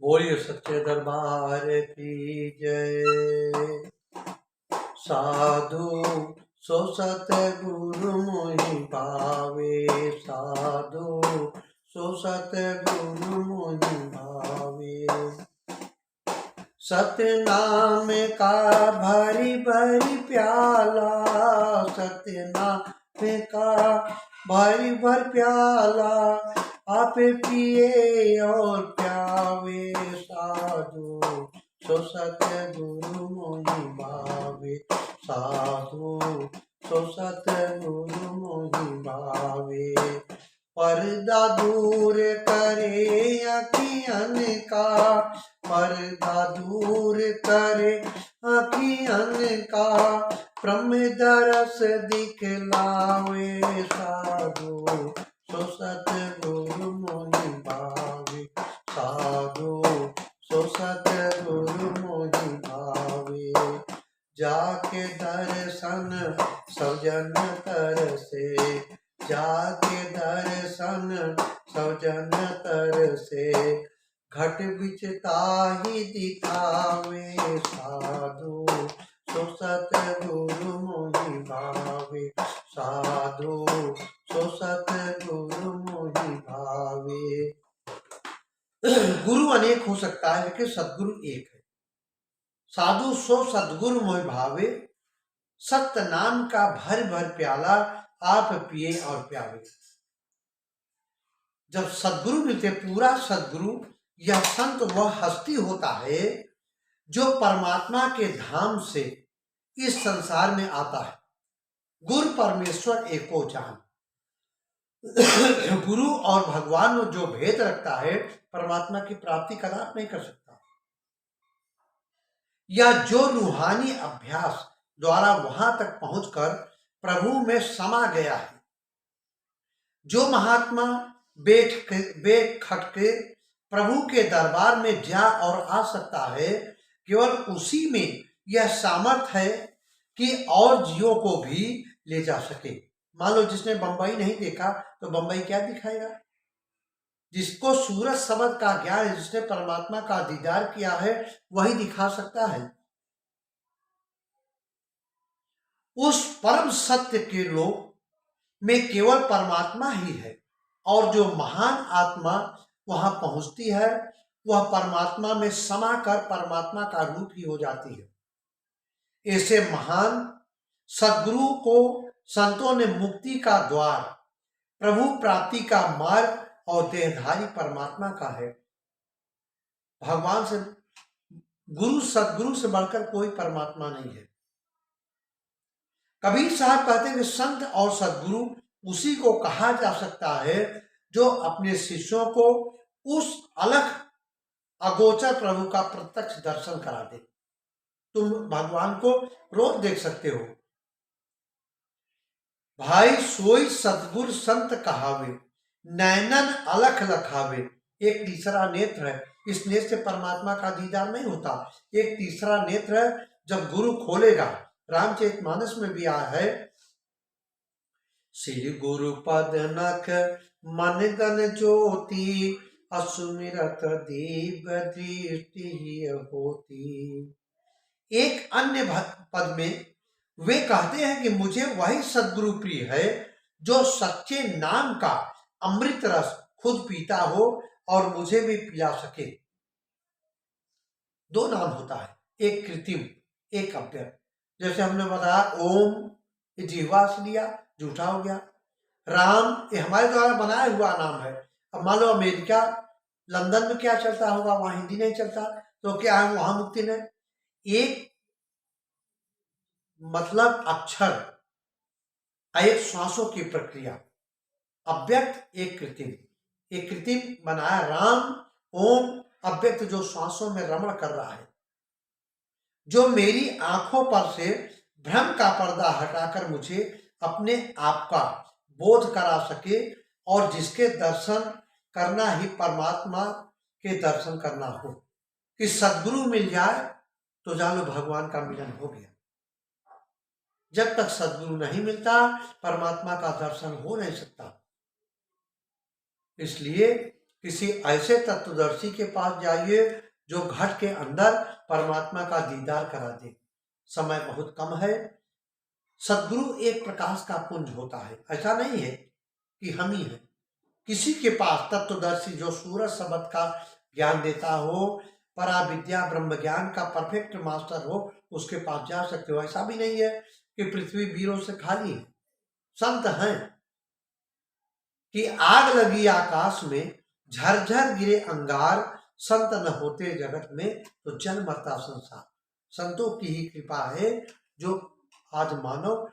बोलिए सच्चे दरबार की जय। साधु सो सतगुरु मोहि भावे, साधु सो सतगुरु मोहि भावे। सतनाम का भरी भरी प्याला, सतनाम का भरी भर प्याला, आप पिए और प्यावे। साधु सो सतगुरु मोहि भावे, साधु सो सतगुरु मोहि भावे। पर्दा दूर करे अखियन का, पर्दा दूर करे अखियन का, ब्रह्म दरस दिखलावे। साधु सो सतगुरु मोहि भावे, साधु सो सतगुरु मोहि भावे। जाके दर्शन सजन तरसे, जाके दर्शन सजन तरसे, घट बिच ताहि दिखावे। साधु सो सतगुरु मोहि भावे, साधु सो सतगुरु मोहि भावे। गुरु अनेक हो सकता है लेकिन सदगुरु एक है। साधु सो सदगुरु मोहि भावे, सत्य नाम का भर भर प्याला, आप पिए और प्यावे। जब सदगुरु मिलते, पूरा सदगुरु यह संत वह हस्ती होता है जो परमात्मा के धाम से इस संसार में आता है। गुरु परमेश्वर एको जान। गुरु और भगवान में जो भेद रखता है, परमात्मा की प्राप्ति कदापि नहीं कर सकता। यह जो रूहानी अभ्यास द्वारा वहां तक पहुंचकर प्रभु में समा गया है, जो महात्मा बेट खटके प्रभु के दरबार में जा और आ सकता है, केवल उसी में यह सामर्थ है कि और जीवों को भी ले जा सके। मान लो जिसने बंबई नहीं देखा तो बंबई क्या दिखाएगा? जिसको सूरज शब्द का ज्ञान है, जिसने परमात्मा का दीदार किया है, वही दिखा सकता है। उस परम सत्य के लोक में केवल परमात्मा ही है, और जो महान आत्मा वहां पहुंचती है वह परमात्मा में समा कर परमात्मा का रूप ही हो जाती है। ऐसे महान सदगुरु को संतों ने मुक्ति का द्वार, प्रभु प्राप्ति का मार्ग और देहधारी परमात्मा का है। भगवान से, गुरु सदगुरु से बढ़कर कोई परमात्मा नहीं है। कबीर साहब कहते हैं कि संत और सदगुरु उसी को कहा जा सकता है जो अपने शिष्यों को उस अलग अगोचर प्रभु का प्रत्यक्ष दर्शन करा दे। तुम भगवान को रोज देख सकते हो। भाई सोई सदगुरु संत कहावे, नैनन अलख लखावे। एक तीसरा नेत्र है, इस नेत्र से परमात्मा का दीदार नहीं होता। एक तीसरा नेत्र है, जब गुरु खोलेगा। रामचरितमानस में भी आया है, श्री गुरु पद नख मन गन ज्योति, असुमिरत दीप दृष्टि होती। एक अन्य पद में वे कहते हैं कि मुझे वही सदगुरु प्रिय है जो सच्चे नाम का अमृत रस खुद पीता हो और मुझे भी पिला सके। दो नाम होता है, एक कृत्रिम, एक अव्यक्त। जैसे हमने बताया ओम, ये जिह्वा से लिया, झूठा हो गया। राम, ये हमारे द्वारा बनाया हुआ नाम है। अब मान लो अमेरिका, लंदन में क्या चलता होगा, वहां हिंदी नहीं चलता, तो क्या है वहां मुक्ति नहीं। एक मतलब अक्षर, एक श्वासों की प्रक्रिया। अव्यक्त एक कृत्रिम, एक कृत्रिम बनाया राम, ओम, अव्यक्त जो श्वासों में रमण कर रहा है, जो मेरी आंखों पर से भ्रम का पर्दा हटाकर मुझे अपने आप का बोध करा सके, और जिसके दर्शन करना ही परमात्मा के दर्शन करना हो। कि सदगुरु मिल जाए तो जानो भगवान का मिलन हो गया। जब तक सदगुरु नहीं मिलता परमात्मा का दर्शन हो नहीं सकता। इसलिए किसी ऐसे तत्वदर्शी के पास जाइए जो घट के अंदर परमात्मा का दीदार करा दे। समय बहुत कम है। सदगुरु एक प्रकाश का पुंज होता है। ऐसा नहीं है कि हम ही हैं। किसी के पास तत्वदर्शी जो सूरज शब्द का ज्ञान देता हो, परा विद्या ब्रह्म ज्ञान का परफेक्ट मास्टर हो, उसके पास जा सकते हो। ऐसा भी नहीं है कि पृथ्वी वीरों से खाली है। संत हैं कि आग लगी आकाश में, झरझर गिरे अंगार, संत न होते जगत में तो जन्म मरता संसार। संतों की ही कृपा है जो आज मानव